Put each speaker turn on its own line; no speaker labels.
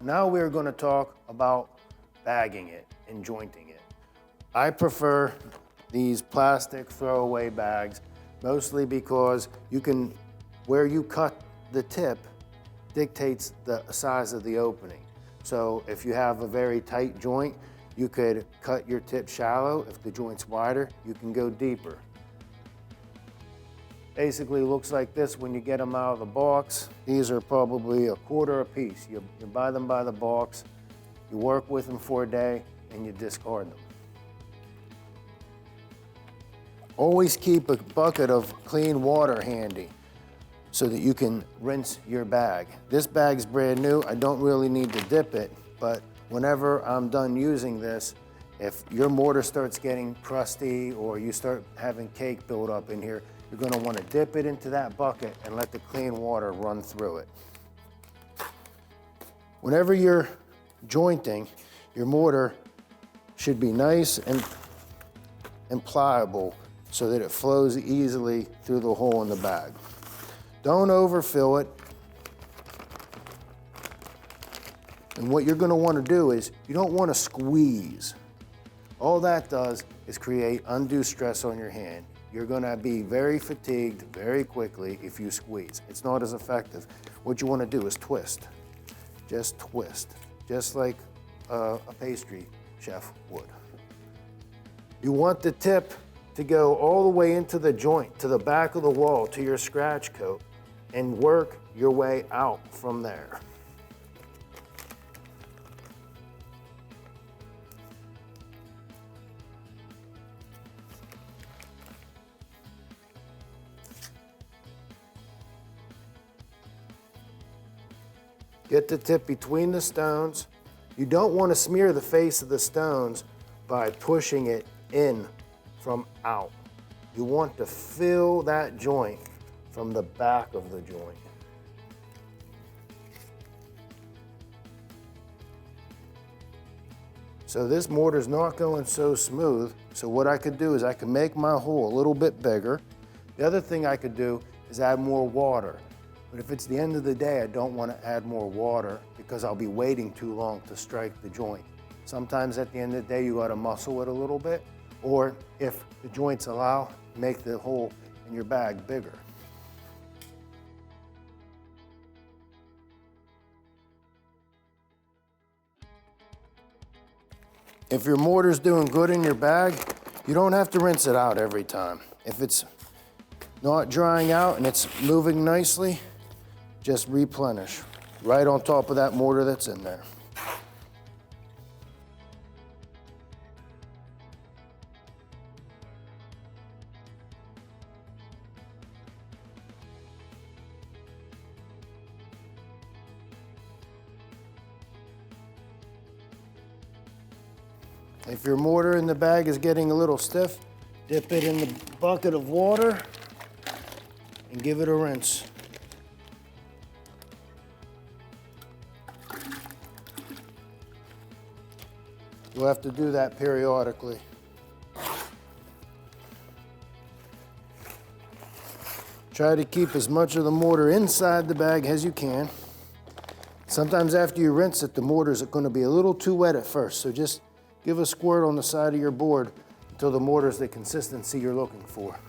Now we're going to talk about bagging it and jointing it. I prefer these plastic throwaway bags, mostly because where you cut the tip dictates the size of the opening. So if you have a very tight joint, you could cut your tip shallow. If the joint's wider, you can go deeper. Basically looks like this when you get them out of the box. These are probably a quarter a piece. You buy them by the box, you work with them for a day, and you discard them. Always keep a bucket of clean water handy so that you can rinse your bag. This bag's brand new. I don't really need to dip it, but whenever I'm done using this, if your mortar starts getting crusty or you start having cake build up in here, you're going to want to dip it into that bucket and let the clean water run through it. Whenever you're jointing, your mortar should be nice and pliable so that it flows easily through the hole in the bag. Don't overfill it. And what you're going to want to do is you don't want to squeeze. All that does is create undue stress on your hand. You're going to be very fatigued very quickly if you squeeze. It's not as effective. What you want to do is twist. Just twist, just like a pastry chef would. You want the tip to go all the way into the joint, to the back of the wall, to your scratch coat, and work your way out from there. Get the tip between the stones. You don't want to smear the face of the stones by pushing it in from out. You want to fill that joint from the back of the joint. So this mortar's not going so smooth, so what I could do is I could make my hole a little bit bigger. The other thing I could do is add more water. But if it's the end of the day, I don't want to add more water because I'll be waiting too long to strike the joint. Sometimes at the end of the day, you got to muscle it a little bit, or if the joints allow, make the hole in your bag bigger. If your mortar's doing good in your bag, you don't have to rinse it out every time. If it's not drying out and it's moving nicely, just replenish right on top of that mortar that's in there. If your mortar in the bag is getting a little stiff, dip it in the bucket of water and give it a rinse. You'll have to do that periodically. Try to keep as much of the mortar inside the bag as you can. Sometimes after you rinse it, the mortar's going to be a little too wet at first, so just give a squirt on the side of your board until the mortar's the consistency you're looking for.